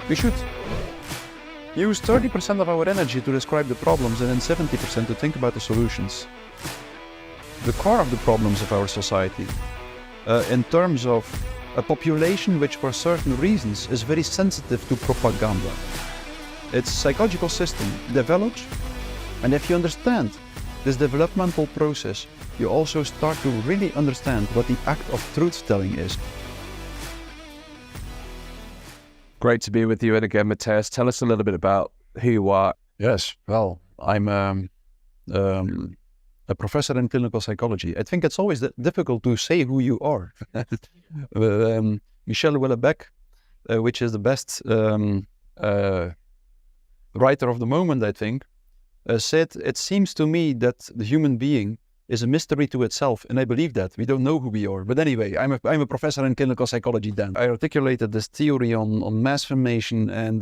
We should use 30% of our energy to describe the problems and then 70% to think about the solutions. The core of the problems of our society, in terms of a population which for certain reasons is very sensitive to propaganda. Its psychological system develops, and if you understand this developmental process, you also start to really understand what the act of truth-telling is. Great to be with you. And again, Mattias, tell us a little bit about who you are. Yes, well, I'm a professor in clinical psychology. I think it's always difficult to say who you are. Michel Houellebecq, which is the best writer of the moment, I think, said, "It seems to me that the human being is a mystery to itself," and I believe that. We don't know who we are. But anyway, I'm a professor in clinical psychology then. I articulated this theory on mass formation and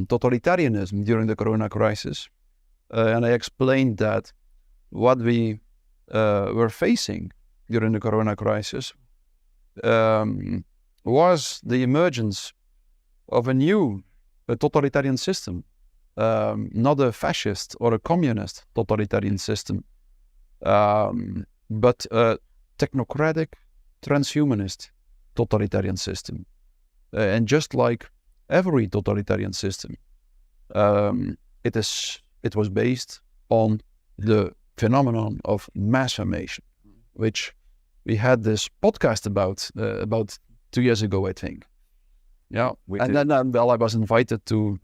totalitarianism during the corona crisis. And I explained that what we were facing during the corona crisis was the emergence of a new totalitarian system, not a fascist or a communist totalitarian system, but a technocratic, transhumanist totalitarian system. And just like every totalitarian system, it was based on the phenomenon of mass formation, which we had this podcast about 2 years ago, I think. Yeah, and then I was invited to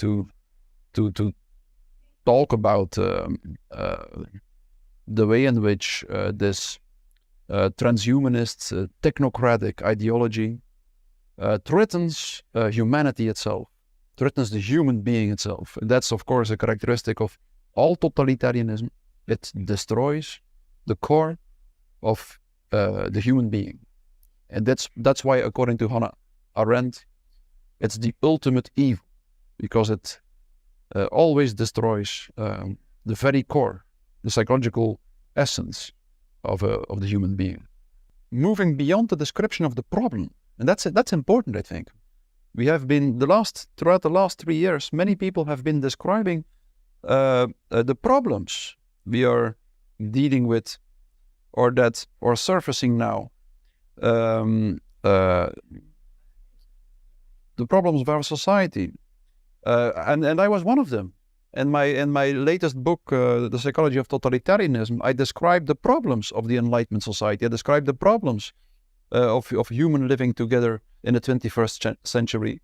talk about the way in which this transhumanist, technocratic ideology threatens humanity itself, threatens the human being itself. And that's, of course, a characteristic of all totalitarianism. It destroys the core of the human being. And that's why, according to Hannah Arendt, it's the ultimate evil, because it always destroys the very core, the psychological essence of the human being. Moving beyond the description of the problem, and that's important, I think. We have been throughout the last 3 years, many people have been describing the problems we are dealing with, or that are surfacing now. The problems of our society, and I was one of them. In my latest book, The Psychology of Totalitarianism, I described the problems of the Enlightenment society. I described the problems of human living together in the 21st century.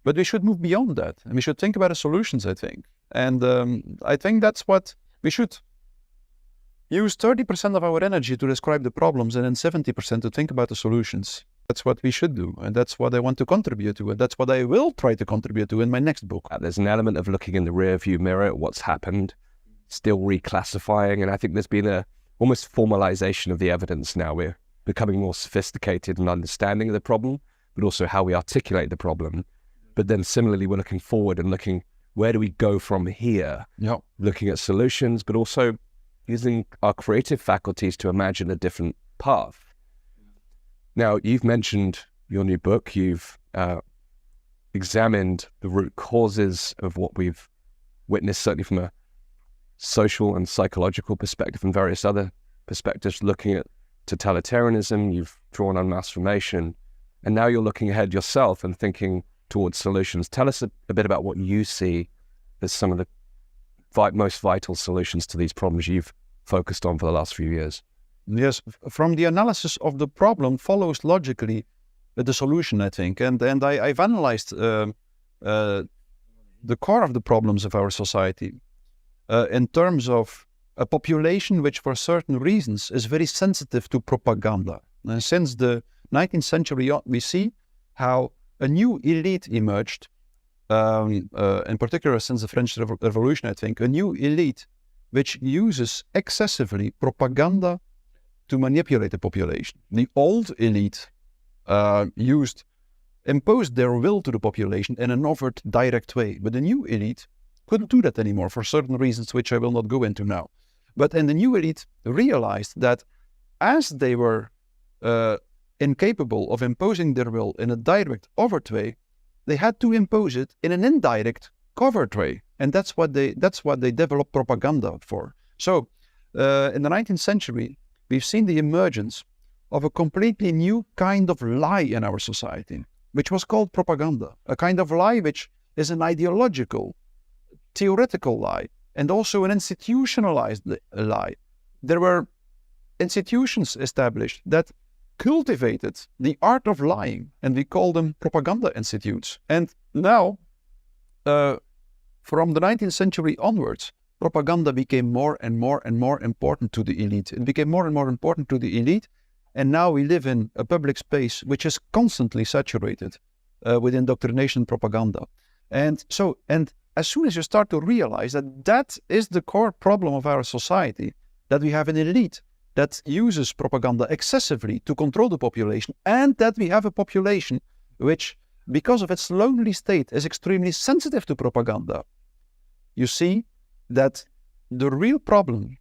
But we should move beyond that, and we should think about the solutions, I think. And I think that's what we should use 30% of our energy to describe the problems and then 70% to think about the solutions. That's what we should do, and that's what I want to contribute to, and that's what I will try to contribute to in my next book. There's an element of looking in the rearview mirror at what's happened, still reclassifying, and I think there's been a almost formalization of the evidence now. We're becoming more sophisticated in understanding of the problem, but also how we articulate the problem. But then similarly, we're looking forward and looking, where do we go from here? Yeah. Looking at solutions, but also using our creative faculties to imagine a different path. Now, you've mentioned your new book. You've examined the root causes of what we've witnessed, certainly from a social and psychological perspective and various other perspectives, looking at totalitarianism. You've drawn on mass formation, and now you're looking ahead yourself and thinking towards solutions. Tell us a bit about what you see as some of the most vital solutions to these problems you've focused on for the last few years. Yes, from the analysis of the problem follows logically the solution, I think. And I've analyzed the core of the problems of our society in terms of a population which for certain reasons is very sensitive to propaganda. And since the 19th century on, we see how a new elite emerged, in particular since the French Revolution, I think, a new elite which uses excessively propaganda to manipulate the population. The old elite imposed their will to the population in an overt, direct way. But the new elite couldn't do that anymore for certain reasons, which I will not go into now. But the new elite realized that as they were incapable of imposing their will in a direct, overt way, they had to impose it in an indirect, covert way. And that's what they developed propaganda for. So in the 19th century, we've seen the emergence of a completely new kind of lie in our society, which was called propaganda, a kind of lie which is an ideological, theoretical lie, and also an institutionalized lie. There were institutions established that cultivated the art of lying, and we call them propaganda institutes. And now, from the 19th century onwards, propaganda became more and more and more important to the elite. It became more and more important to the elite, and now we live in a public space which is constantly saturated with indoctrination propaganda. And as soon as you start to realize that that is the core problem of our society, that we have an elite that uses propaganda excessively to control the population, and that we have a population which, because of its lonely state, is extremely sensitive to propaganda, you see that the real problem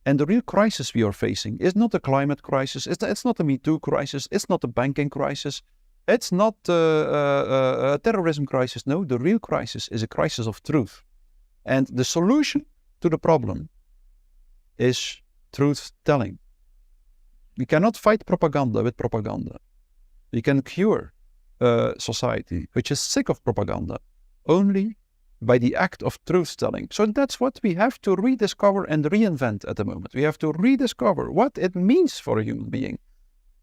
and the real crisis we are facing is not a climate crisis, it's not a Me Too crisis, it's not a banking crisis, it's not a terrorism crisis. No, the real crisis is a crisis of truth. And the solution to the problem is truth-telling. We cannot fight propaganda with propaganda. We can cure a society which is sick of propaganda only by the act of truth-telling. So that's what we have to rediscover and reinvent at the moment. We have to rediscover what it means for a human being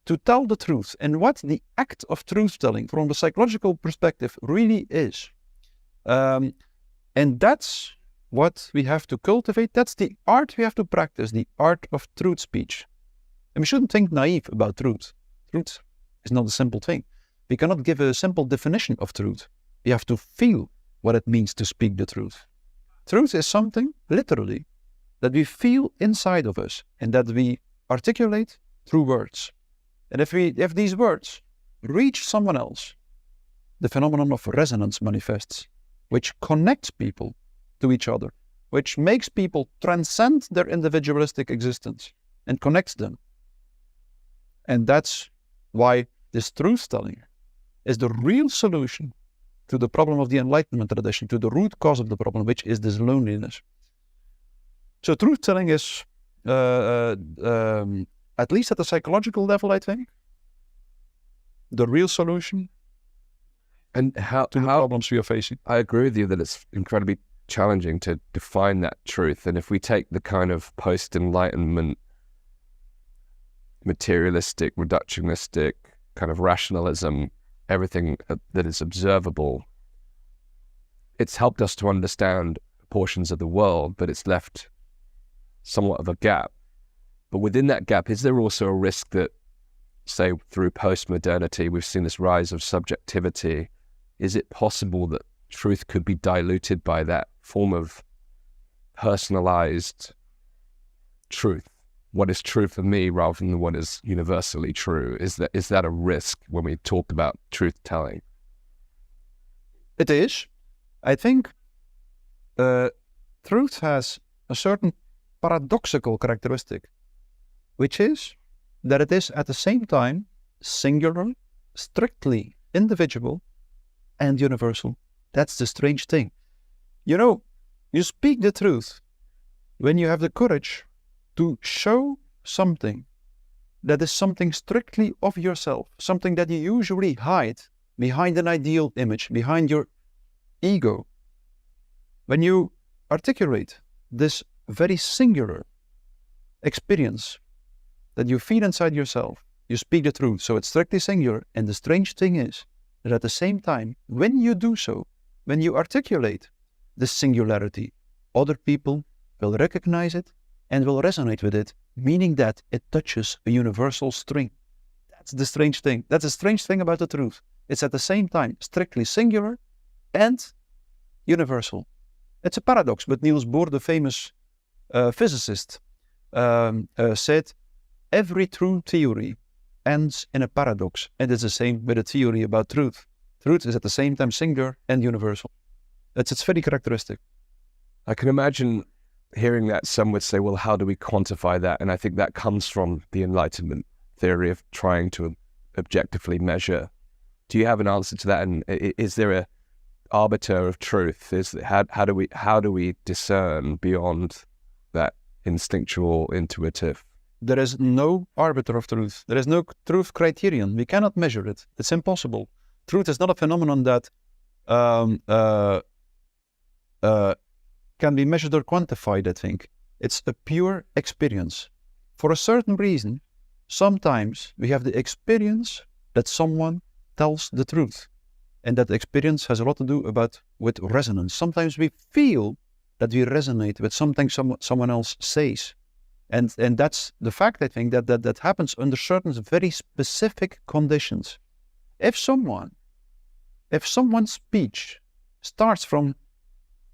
to tell the truth and what the act of truth-telling from the psychological perspective really is. And that's what we have to cultivate. That's the art we have to practice, the art of truth speech. And we shouldn't think naive about truth. Truth is not a simple thing. We cannot give a simple definition of truth. We have to feel what it means to speak the truth. Truth is something, literally, that we feel inside of us and that we articulate through words. And if these words reach someone else, the phenomenon of resonance manifests, which connects people to each other, which makes people transcend their individualistic existence and connects them. And that's why this truth-telling is the real solution to the problem of the Enlightenment tradition, to the root cause of the problem, which is this loneliness. So truth-telling is, at least at the psychological level, I think, the real solution and to the problems we are facing. I agree with you that it's incredibly challenging to define that truth. And if we take the kind of post-Enlightenment, materialistic, reductionistic kind of rationalism, everything that is observable, it's helped us to understand portions of the world, but it's left somewhat of a gap. But within that gap, is there also a risk that, say, through post-modernity, we've seen this rise of subjectivity? Is it possible that truth could be diluted by that form of personalized truth? What is true for me rather than what is universally true? Is that a risk when we talk about truth-telling? It is. I think truth has a certain paradoxical characteristic, which is that it is at the same time singular, strictly individual, and universal. That's the strange thing. You know, you speak the truth when you have the courage to show something that is something strictly of yourself, something that you usually hide behind an ideal image, behind your ego. When you articulate this very singular experience that you feel inside yourself, you speak the truth, so it's strictly singular. And the strange thing is that at the same time, when you do so, when you articulate this singularity, other people will recognize it and will resonate with it, meaning that it touches a universal string. That's the strange thing. That's the strange thing about the truth. It's at the same time strictly singular and universal. It's a paradox, but Niels Bohr, the famous physicist, said, every true theory ends in a paradox, and it's the same with a theory about truth. Truth is at the same time singular and universal. It's very characteristic. I can imagine hearing that some would say, well, how do we quantify that? And I think that comes from the Enlightenment theory of trying to objectively measure Do you have an answer to that? And is there a arbiter of truth? How do we discern beyond that instinctual, intuitive? There is no arbiter of truth. There is no truth criterion. We cannot measure it. It's impossible. Truth is not a phenomenon that can be measured or quantified, I think. It's a pure experience. For a certain reason, sometimes we have the experience that someone tells the truth. And that experience has a lot to do with resonance. Sometimes we feel that we resonate with something someone else says. And that's the fact, I think, that happens under certain very specific conditions. If someone's speech starts from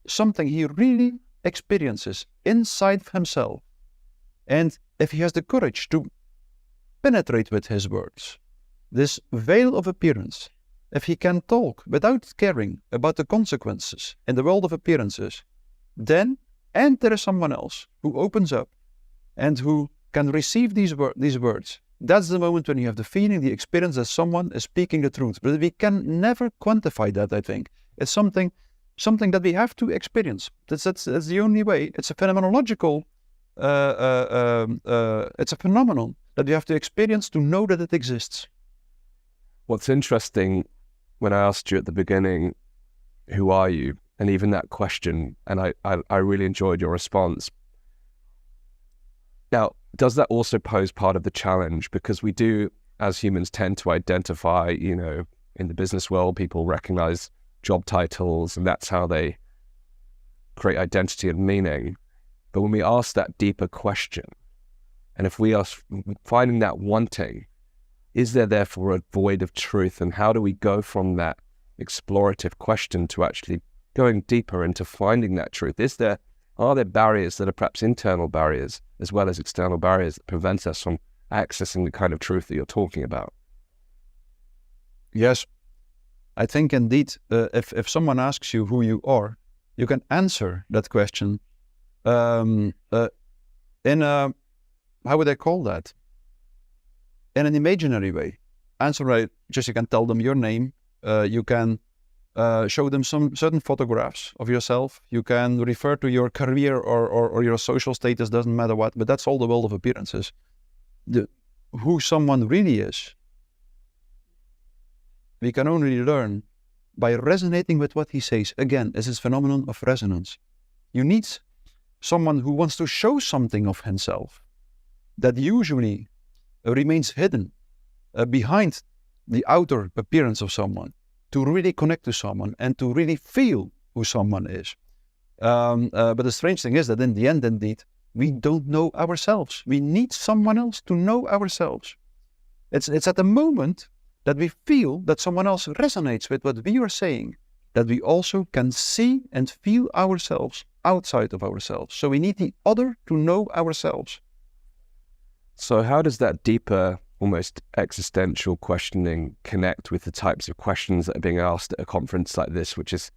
something he really experiences inside of himself, and if he has the courage to penetrate with his words, this veil of appearance, if he can talk without caring about the consequences in the world of appearances, then, and there is someone else who opens up and who can receive these words, that's the moment when you have the feeling, the experience that someone is speaking the truth. But we can never quantify that, I think. It's something that we have to experience. That's the only way. It's a phenomenological, it's a phenomenon that we have to experience to know that it exists. What's interesting, when I asked you at the beginning, who are you? And even that question, and I really enjoyed your response. Now, does that also pose part of the challenge? Because we do, as humans, tend to identify, in the business world, people recognize job titles, and that's how they create identity and meaning. But when we ask that deeper question, and if we are finding that wanting, is there therefore a void of truth? And how do we go from that explorative question to actually going deeper into finding that truth? Are there barriers that are perhaps internal barriers as well as external barriers that prevent us from accessing the kind of truth that you're talking about? Yes, I think indeed, if someone asks you who you are, you can answer that question in a, how would I call that? In an imaginary way. Answer right, just you can tell them your name, you can show them some certain photographs of yourself. You can refer to your career or your social status, doesn't matter what, but that's all the world of appearances. Who someone really is, we can only learn by resonating with what he says. Again, it's this phenomenon of resonance. You need someone who wants to show something of himself that usually remains hidden behind the outer appearance of someone, to really connect to someone and to really feel who someone is. But the strange thing is that in the end, indeed, we don't know ourselves. We need someone else to know ourselves. It's at the moment that we feel that someone else resonates with what we are saying, that we also can see and feel ourselves outside of ourselves. So we need the other to know ourselves. So how does that deeper, almost existential questioning connect with the types of questions that are being asked at a conference like this, which is,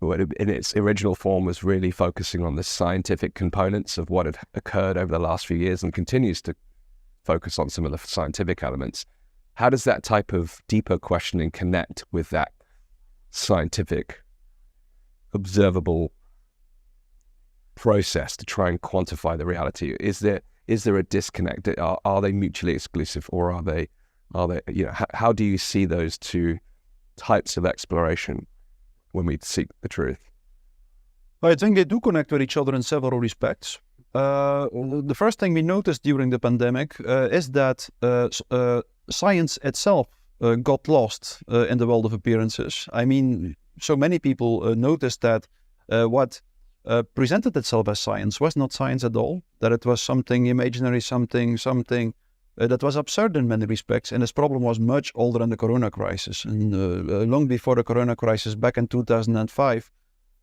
in its original form, was really focusing on the scientific components of what had occurred over the last few years and continues to focus on some of the scientific elements? How does that type of deeper questioning connect with that scientific, observable process to try and quantify the reality? Is there a disconnect? Are they mutually exclusive, or are they? How do you see those two types of exploration when we seek the truth? I think they do connect with each other in several respects. The first thing we noticed during the pandemic is that science itself got lost in the world of appearances. I mean, so many people noticed that what presented itself as science was not science at all, that it was something imaginary, something that was absurd in many respects. And this problem was much older than the Corona crisis. And long before the Corona crisis, back in 2005,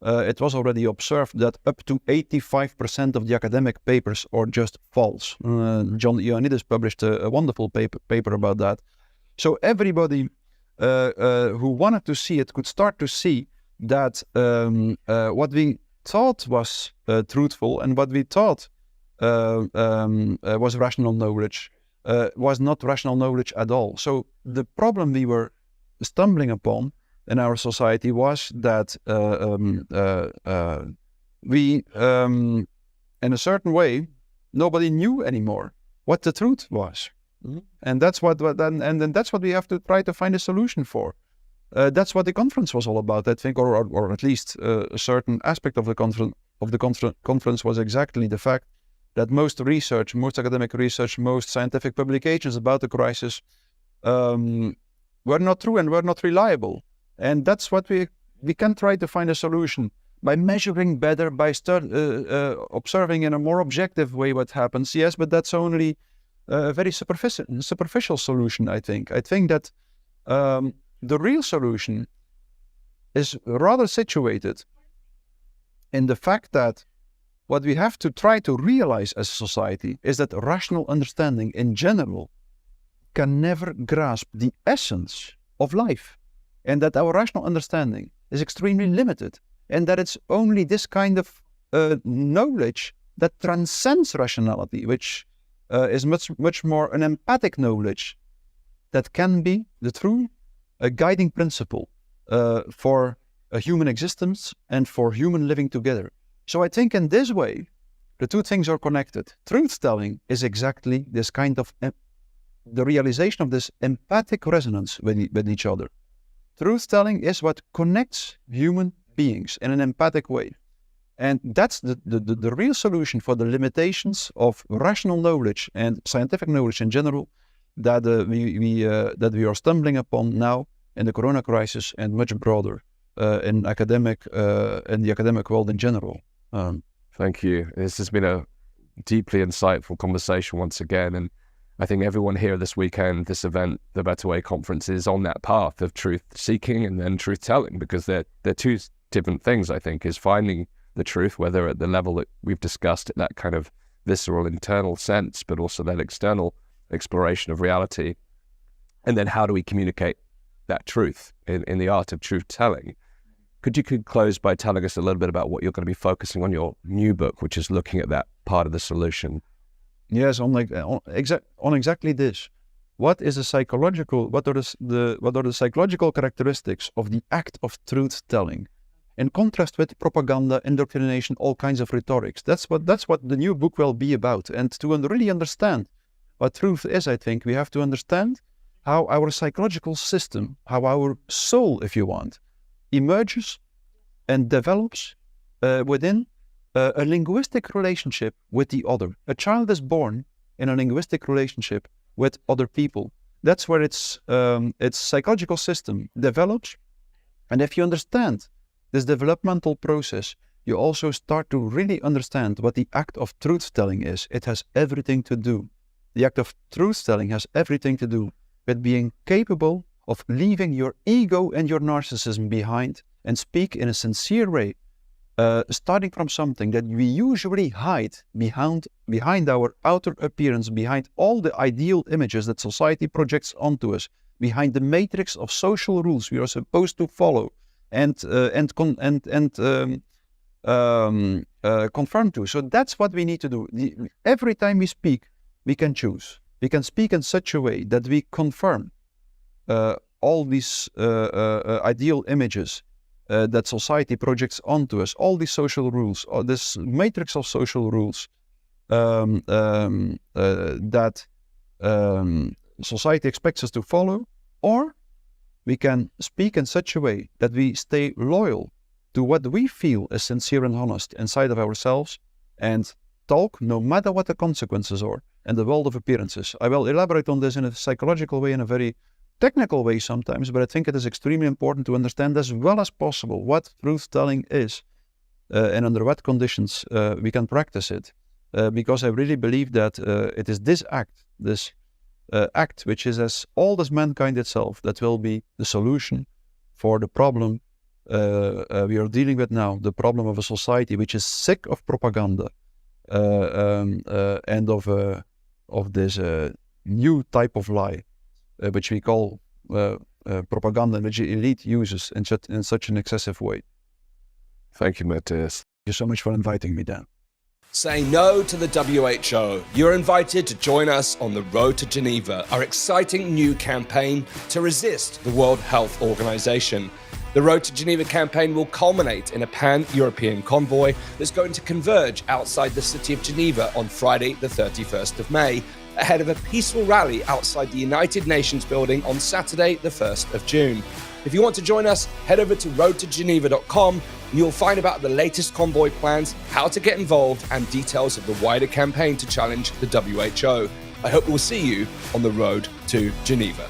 it was already observed that up to 85% of the academic papers are just false. John Ioannidis published a wonderful paper about that. So everybody who wanted to see it could start to see that what we thought was truthful and what we thought was rational knowledge was not rational knowledge at all. So the problem we were stumbling upon in our society was that we, in a certain way, nobody knew anymore what the truth was. And that's what then that's what we have to try to find a solution for. That's what the conference was all about, I think, or at least a certain aspect of the conference was exactly the fact that most research, most academic research, most scientific publications about the crisis were not true and were not reliable. And that's what we can try to find a solution by measuring better, by observing in a more objective way what happens. Yes, but that's only a very superficial solution, I think. I think that the real solution is rather situated in the fact that what we have to try to realize as a society is that rational understanding in general can never grasp the essence of life, and that our rational understanding is extremely limited, and that it's only this kind of knowledge that transcends rationality, which is much more an empathic knowledge that can be the true guiding principle for a human existence and for human living together. So I think in this way, the two things are connected. Truth-telling is exactly this kind of, the realization of this empathic resonance with each other. Truth-telling is what connects human beings in an empathic way. And that's the real solution for the limitations of rational knowledge and scientific knowledge in general that we are stumbling upon now in the corona crisis and much broader in the academic world in general. Thank you. This has been a deeply insightful conversation once again, and I think everyone here this weekend, this event, the Better Way Conference, is on that path of truth seeking and then truth telling, because they're two different things. I think is finding the truth, whether at the level that we've discussed, that kind of visceral internal sense, but also that external exploration of reality, and then how do we communicate that truth in the art of truth telling. Could you close by telling us a little bit about what you're going to be focusing on your new book, which is looking at that part of the solution? Yes, on exactly this. What are the psychological characteristics of the act of truth telling, in contrast with propaganda, indoctrination, all kinds of rhetorics? That's what the new book will be about. And to really understand what truth is, I think we have to understand how our psychological system, how our soul, if you want, emerges and develops within a linguistic relationship with the other. A child is born in a linguistic relationship with other people. That's where its psychological system develops. And if you understand this developmental process, you also start to really understand what the act of truth-telling is. It has everything to do. The act of truth-telling has everything to do with being capable of leaving your ego and your narcissism behind and speak in a sincere way, starting from something that we usually hide behind our outer appearance, behind all the ideal images that society projects onto us, behind the matrix of social rules we are supposed to follow and conform to. So that's what we need to do. Every time we speak, we can choose. We can speak in such a way that we confirm all these ideal images that society projects onto us, all these social rules, or this matrix of social rules that society expects us to follow, or we can speak in such a way that we stay loyal to what we feel is sincere and honest inside of ourselves and talk no matter what the consequences are in the world of appearances. I will elaborate on this in a psychological way, in a very technical way sometimes, but I think it is extremely important to understand as well as possible what truth-telling is and under what conditions we can practice it. Because I really believe that it is this act which is as old as mankind itself that will be the solution for the problem we are dealing with now, the problem of a society which is sick of propaganda and of this new type of lie, which we call propaganda, which the elite uses in such an excessive way. Thank you, Mattias. Thank you so much for inviting me, Dan. Say no to the WHO. You're invited to join us on the Road to Geneva, our exciting new campaign to resist the World Health Organization. The Road to Geneva campaign will culminate in a pan-European convoy that's going to converge outside the city of Geneva on Friday, the 31st of May, ahead of a peaceful rally outside the United Nations building on Saturday, the 1st of June. If you want to join us, head over to roadtogeneva.com and you'll find about the latest convoy plans, how to get involved, and details of the wider campaign to challenge the WHO. I hope we'll see you on the Road to Geneva.